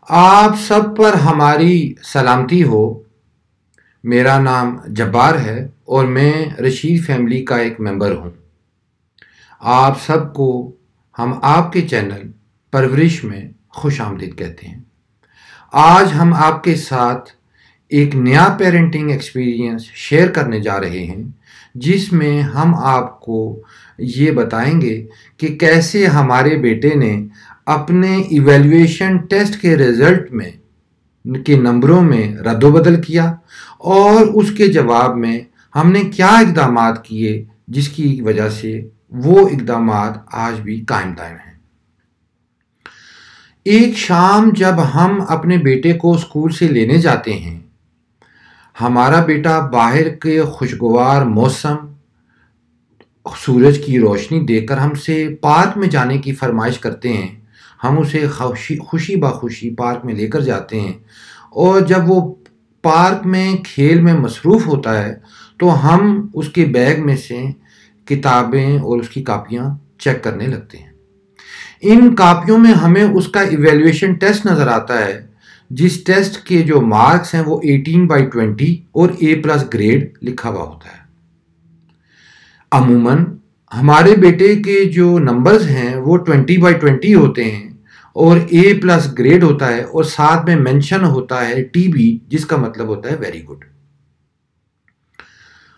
आप सब पर हमारी सलामती हो। मेरा नाम जब्बार है और मैं रशीद फैमिली का एक मेंबर हूँ। आप सबको हम आपके चैनल परवरिश में खुश आमदीद कहते हैं। आज हम आपके साथ एक नया पेरेंटिंग एक्सपीरियंस शेयर करने जा रहे हैं, जिसमें हम आपको ये बताएंगे कि कैसे हमारे बेटे ने अपने इवैल्यूएशन टेस्ट के रिज़ल्ट में के नंबरों में रद्दोबदल किया और उसके जवाब में हमने क्या इक़दामात किए जिसकी वजह से वो इक़दामात आज भी कायम दायम हैं। एक शाम जब हम अपने बेटे को स्कूल से लेने जाते हैं, हमारा बेटा बाहर के खुशगवार मौसम, सूरज की रोशनी देखकर हमसे पार्क में जाने की फरमाइश करते हैं। हम उसे खुशी बखुशी पार्क में लेकर जाते हैं और जब वो पार्क में खेल में मसरूफ़ होता है तो हम उसके बैग में से किताबें और उसकी कापियाँ चेक करने लगते हैं। इन कापियों में हमें उसका इवैल्यूएशन टेस्ट नज़र आता है, जिस टेस्ट के जो मार्क्स हैं वो 18/20 और A+ ग्रेड लिखा हुआ होता है। अमूमन हमारे बेटे के जो नंबर्स हैं वो 20/20 होते हैं और A+ ग्रेड होता है और साथ में मेंशन होता है TB, जिसका मतलब होता है वेरी गुड।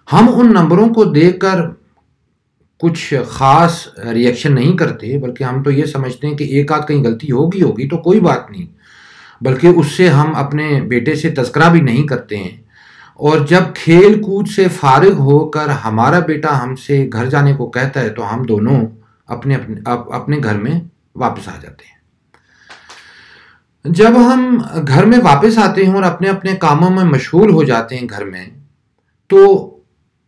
हम उन नंबरों को देखकर कुछ ख़ास रिएक्शन नहीं करते, बल्कि हम तो ये समझते हैं कि एक आध कहीं गलती होगी तो कोई बात नहीं, बल्कि उससे हम अपने बेटे से तज़किरा भी नहीं करते हैं। और जब खेल कूद से फारिग होकर हमारा बेटा हमसे घर जाने को कहता है तो हम दोनों अपने घर में वापस आ जाते हैं। जब हम घर में वापस आते हैं और अपने अपने कामों में मशगूल हो जाते हैं घर में, तो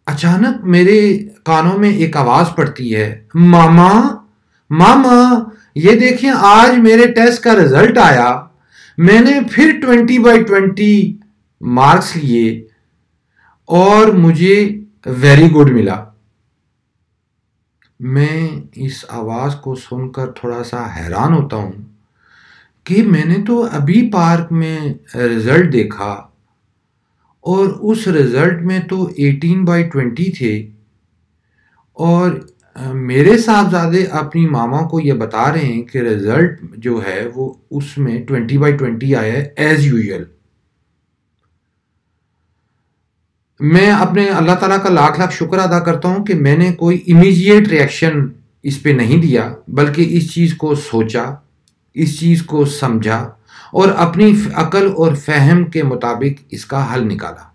अचानक मेरे कानों में एक आवाज़ पड़ती है, मामा मामा ये देखें, आज मेरे टेस्ट का रिज़ल्ट आया, मैंने फिर 20/20 मार्क्स लिए और मुझे वेरी गुड मिला। मैं इस आवाज़ को सुनकर थोड़ा सा हैरान होता हूँ कि मैंने तो अभी पार्क में रिज़ल्ट देखा और उस रिज़ल्ट में तो 18/20 थे और मेरे साहबजादे अपनी मामा को ये बता रहे हैं कि रिज़ल्ट जो है वो उसमें 20/20 आया है एज़ यूजुअल। मैं अपने अल्लाह ताला का लाख लाख शुक्र अदा करता हूँ कि मैंने कोई इमीडिएट रिएक्शन इस पे नहीं दिया, बल्कि इस चीज़ को सोचा, इस चीज़ को समझा और अपनी अकल और फहम के मुताबिक इसका हल निकाला।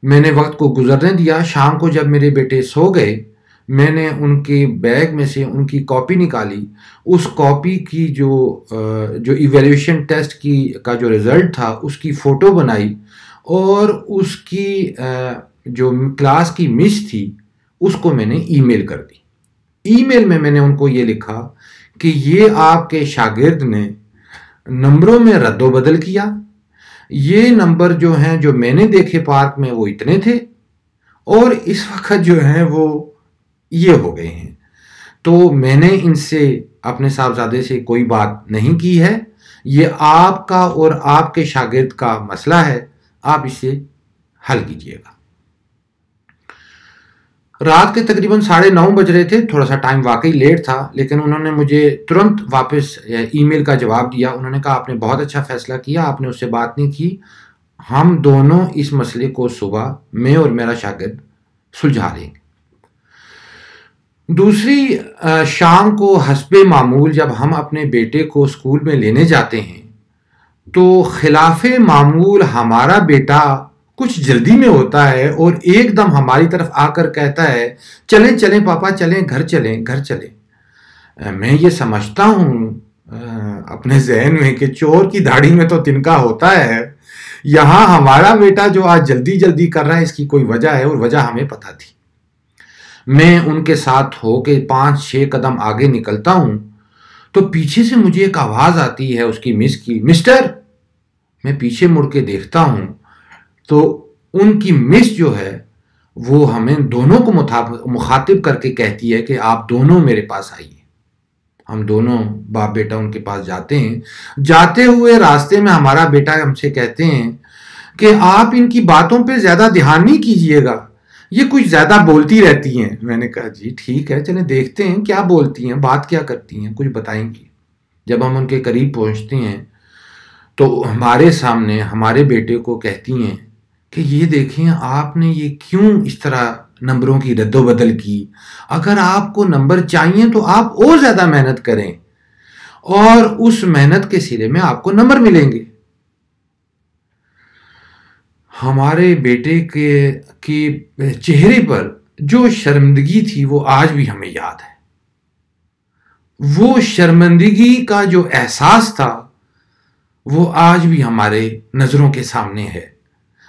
मैंने वक्त को गुजरने दिया। शाम को जब मेरे बेटे सो गए, मैंने उनके बैग में से उनकी कॉपी निकाली। उस कॉपी की जो इवैल्यूएशन टेस्ट की का जो रिज़ल्ट था उसकी फ़ोटो बनाई और उसकी जो क्लास की मिस थी उसको मैंने ईमेल कर दी। ईमेल में मैंने उनको ये लिखा कि ये आपके शागिर्द ने नंबरों में रद्दोबदल किया, ये नंबर जो हैं जो मैंने देखे पार्क में वो इतने थे और इस वक्त जो हैं वो ये हो गए हैं। तो मैंने इनसे अपने साहबजादे से कोई बात नहीं की है, ये आपका और आपके शागिर्द का मसला है, आप इसे हल कीजिएगा। रात के तकरीबन 9:30 बज रहे थे। थोड़ा सा टाइम वाकई लेट था, लेकिन उन्होंने मुझे तुरंत वापस ईमेल का जवाब दिया। उन्होंने कहा आपने बहुत अच्छा फैसला किया, आपने उससे बात नहीं की, हम दोनों इस मसले को सुबह मैं और मेरा शागिर्द सुलझा लेंगे। दूसरी शाम को हस्बे मामूल जब हम अपने बेटे को स्कूल में लेने जाते हैं तो खिलाफे मामूल हमारा बेटा कुछ जल्दी में होता है और एकदम हमारी तरफ आकर कहता है, चलें चलें पापा, चलें घर चलें घर चलें। मैं ये समझता हूँ अपने जहन में कि चोर की दाढ़ी में तो तिनका होता है। यहाँ हमारा बेटा जो आज जल्दी जल्दी कर रहा है इसकी कोई वजह है और वजह हमें पता थी। मैं उनके साथ होके 5-6 कदम आगे निकलता हूँ तो पीछे से मुझे एक आवाज़ आती है उसकी मिस की, मिस्टर। मैं पीछे मुड़ के देखता हूँ तो उनकी मिस जो है वो हमें दोनों को मुखातिब करके कहती है कि आप दोनों मेरे पास आइए। हम दोनों बाप बेटा उनके पास जाते हैं। जाते हुए रास्ते में हमारा बेटा हमसे कहते हैं कि आप इनकी बातों पे ज़्यादा ध्यान नहीं कीजिएगा, ये कुछ ज़्यादा बोलती रहती हैं। मैंने कहा जी ठीक है, चलें देखते हैं क्या बोलती हैं, बात क्या करती हैं, कुछ बताएंगी। जब हम उनके करीब पहुंचते हैं तो हमारे सामने हमारे बेटे को कहती हैं कि ये देखें, आपने ये क्यों इस तरह नंबरों की रद्दोबदल की, अगर आपको नंबर चाहिए तो आप और ज़्यादा मेहनत करें और उस मेहनत के सिरे में आपको नंबर मिलेंगे। हमारे बेटे के चेहरे पर जो शर्मिंदगी थी वो आज भी हमें याद है। वो शर्मिंदगी का जो एहसास था वो आज भी हमारे नज़रों के सामने है।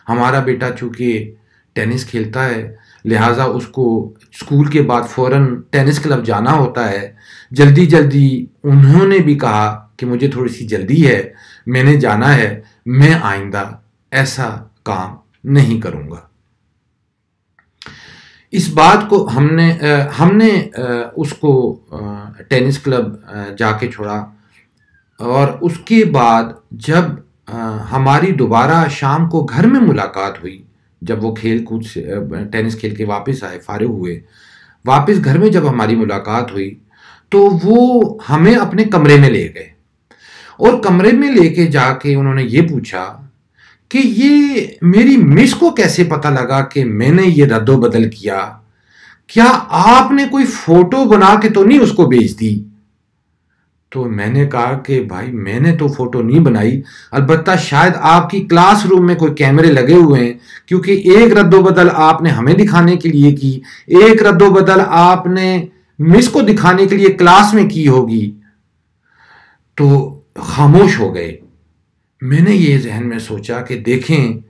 हमारा बेटा चूँकि टेनिस खेलता है, लिहाजा उसको स्कूल के बाद फ़ौरन टेनिस क्लब जाना होता है। जल्दी जल्दी उन्होंने भी कहा कि मुझे थोड़ी सी जल्दी है, मैंने जाना है, मैं आइंदा ऐसा काम नहीं करूँगा। इस बात को हमने उसको टेनिस क्लब जाके छोड़ा और उसके बाद जब हमारी दोबारा शाम को घर में मुलाकात हुई, जब वो खेल कूद से टेनिस खेल के वापस आए, फारिग हुए, वापस घर में जब हमारी मुलाकात हुई तो वो हमें अपने कमरे में ले गए और कमरे में लेके जाके उन्होंने ये पूछा कि ये मेरी मिस को कैसे पता लगा कि मैंने ये रद्दो बदल किया, क्या आपने कोई फोटो बना के तो नहीं उसको भेज दी? तो मैंने कहा कि भाई मैंने तो फोटो नहीं बनाई, अलबत्ता शायद आपकी क्लासरूम में कोई कैमरे लगे हुए हैं, क्योंकि एक रद्दोबदल आपने हमें दिखाने के लिए की, एक रद्दोबदल आपने मिस को दिखाने के लिए क्लास में की होगी। तो खामोश हो गए। मैंने ये जहन में सोचा कि देखें,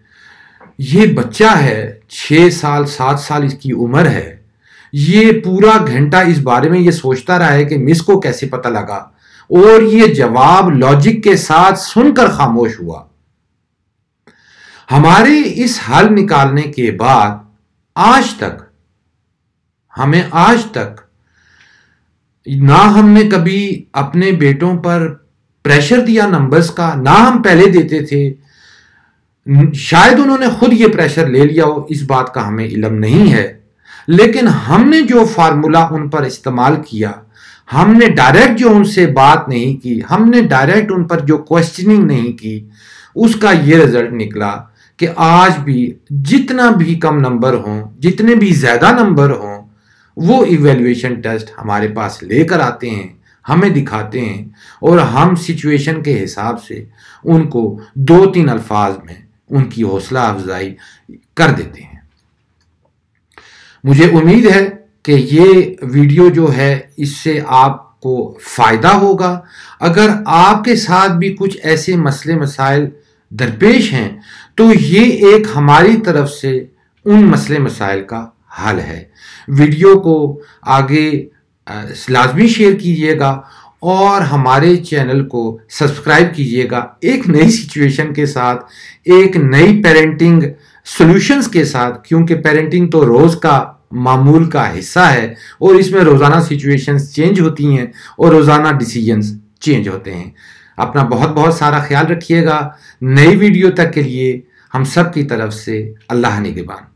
ये बच्चा है, 6 साल 7 साल इसकी उम्र है, ये पूरा घंटा इस बारे में ये सोचता रहा है कि मिस को कैसे पता लगा, और ये जवाब लॉजिक के साथ सुनकर खामोश हुआ। हमारे इस हल निकालने के बाद आज तक ना हमने कभी अपने बेटों पर प्रेशर दिया नंबर्स का, ना हम पहले देते थे। शायद उन्होंने खुद ये प्रेशर ले लिया हो, इस बात का हमें इल्म नहीं है, लेकिन हमने जो फार्मूला उन पर इस्तेमाल किया, हमने डायरेक्ट जो उनसे बात नहीं की, हमने डायरेक्ट उन पर जो क्वेश्चनिंग नहीं की, उसका ये रिजल्ट निकला कि आज भी जितना भी कम नंबर हों, जितने भी ज़्यादा नंबर हों, वो इवैल्यूएशन टेस्ट हमारे पास लेकर आते हैं, हमें दिखाते हैं और हम सिचुएशन के हिसाब से उनको 2-3 अल्फाज में उनकी हौसला अफजाई कर देते हैं। मुझे उम्मीद है कि ये वीडियो जो है इससे आपको फ़ायदा होगा। अगर आपके साथ भी कुछ ऐसे मसले मसाइल दरपेश हैं तो ये एक हमारी तरफ से उन मसले मसाइल का हल है। वीडियो को आगे लाजमी शेयर कीजिएगा और हमारे चैनल को सब्सक्राइब कीजिएगा, एक नई सिचुएशन के साथ, एक नई पेरेंटिंग सॉल्यूशंस के साथ, क्योंकि पेरेंटिंग तो रोज़ का मामूल का हिस्सा है और इसमें रोज़ाना सिचुएशंस चेंज होती हैं और रोज़ाना डिसीजंस चेंज होते हैं। अपना बहुत बहुत सारा ख्याल रखिएगा। नई वीडियो तक के लिए हम सब की तरफ से अल्लाह निगहबान।